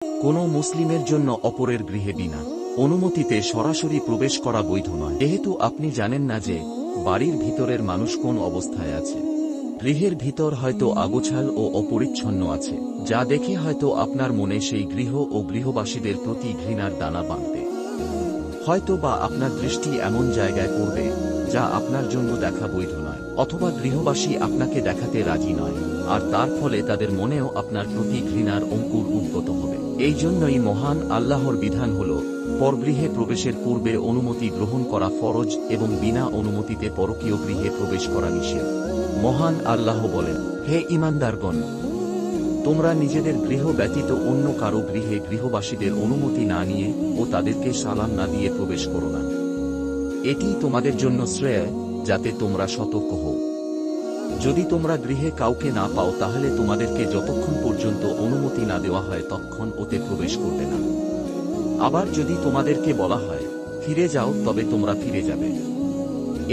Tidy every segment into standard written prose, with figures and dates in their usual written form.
কোনো মুসলিমের জন্য অপরের গৃহে বিনা অনুমতিতে সরাসরি প্রবেশ করা বৈধ নয়, যেহেতু আপনি জানেন না যে বাড়ির ভিতরের মানুষ কোন অবস্থায় আছে। গৃহের ভিতর হয়তো আগোছাল ও অপরিচ্ছন্ন আছে, যা দেখে হয়তো আপনার মনে সেই গৃহ ও গৃহবাসীদের প্রতি ঘৃণার দানা বাঁধবে। হয়তো বা আপনার দৃষ্টি এমন জায়গায় পড়বে যা আপনার জন্য দেখা বৈধ নয়, অথবা গৃহবাসী আপনাকে দেখাতে রাজি নয়, আর তার ফলে তাদের মনেও আপনার প্রতি ঘৃণার অঙ্কুর উদ্গত হবে। এই জন্যই মহান আল্লাহর বিধান হল পরগৃহে প্রবেশের পূর্বে অনুমতি গ্রহণ করা ফরজ এবং বিনা অনুমতিতে পরকীয় গৃহে প্রবেশ করা নিষেধ। মহান আল্লাহ বলেন, হে ঈমানদারগণ, তোমরা নিজেদের গৃহ ব্যতীত অন্য কারো গৃহে গৃহবাসীদের অনুমতি না নিয়ে ও তাদেরকে সালাম না দিয়ে প্রবেশ করো না। এটি তোমাদের জন্য শ্রেয়, যাতে তোমরা সতর্ক হও। যদি তোমরা গৃহে কাউকে না পাও তাহলে তোমাদেরকে যতক্ষণ পর্যন্ত অনুমতি না দেওয়া হয় ততক্ষণ ওতে প্রবেশ করবে না। আবার যদি তোমাদেরকে বলা হয় ফিরে যাও, তবে তোমরা ফিরে যাবে।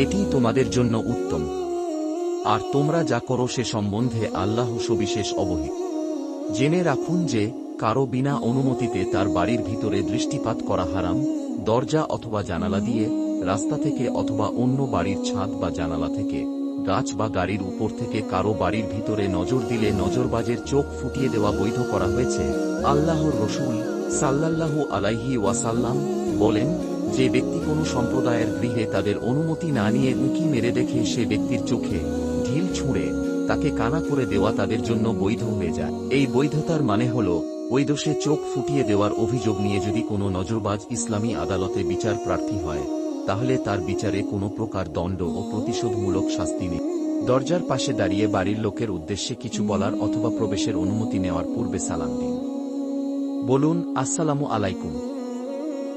এটি তোমাদের জন্য উত্তম। আর তোমরা যা করো সে সম্বন্ধে আল্লাহ সবিশেষ অবহিত। জেনে রাখুন যে কারো বিনা অনুমতিতে তার বাড়ির ভিতরে দৃষ্টিপাত করা হারাম। দরজা অথবা জানালা দিয়ে, রাস্তা থেকে অথবা অন্য বাড়ির ছাদ বা জানালা থেকে, গাছ বা গাড়ির উপর থেকে কারো বাড়ির ভিতরে নজর দিলে নজরবাজের চোখ ফুটিয়ে দেওয়া বৈধ করা হয়েছে। আল্লাহর রসূল সাল্লাল্লাহু আলাইহি ওয়াসাল্লাম বলেন, যে ব্যক্তি কোনো সম্প্রদায়ের গৃহে তাদের অনুমতি না নিয়ে উঁকি মেরে দেখে সে ব্যক্তির চোখে ঢিল ছুঁড়ে তাকে কানা করে দেওয়া তাদের জন্য বৈধ হয়ে যায়। এই বৈধতার মানে হল ওই দোষে চোখ ফুটিয়ে দেওয়ার অভিযোগ নিয়ে যদি কোনো নজরবাজ ইসলামী আদালতে বিচার প্রার্থী হয়, তাহলে তার বিচারে কোনো প্রকার দণ্ড ও প্রতিশোধমূলক শাস্তি নেই। দরজার পাশে দাঁড়িয়ে বাড়ির লোকের উদ্দেশ্যে কিছু বলার অথবা প্রবেশের অনুমতি নেওয়ার পূর্বে সালাম দিন। বলুন, আসসালামু আলাইকুম,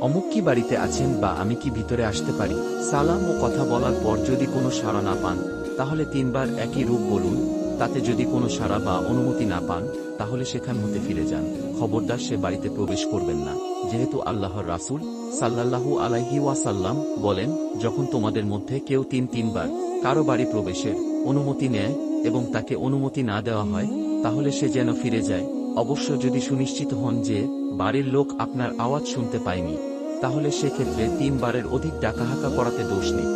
অমুক কি বাড়িতে আছেন, বা আমি কি ভিতরে আসতে পারি? সালাম ও কথা বলার পর যদি কোনো সাড়া না পান তাহলে 3 বার একই রূপ বলুন। তাতে যদি কোনো সাড়া বা অনুমতি না পান তাহলে সেখান হতে ফিরে যান। খবরদার সে বাড়িতে প্রবেশ করবেন না, যেহেতু আল্লাহর রাসূল সাল্লাল্লাহু আলাইহি ওয়াসাল্লাম বলেন, যখন তোমাদের মধ্যে কেউ 3 বার কারো বাড়ি প্রবেশের অনুমতি নেয় এবং তাকে অনুমতি না দেওয়া হয় তাহলে সে যেন ফিরে যায়। অবশ্য যদি সুনিশ্চিত হন যে বাড়ির লোক আপনার আওয়াজ শুনতে পায়নি, তাহলে সেক্ষেত্রে 3 বারের অধিক ডাকাহাকা করাতে দোষ নেই।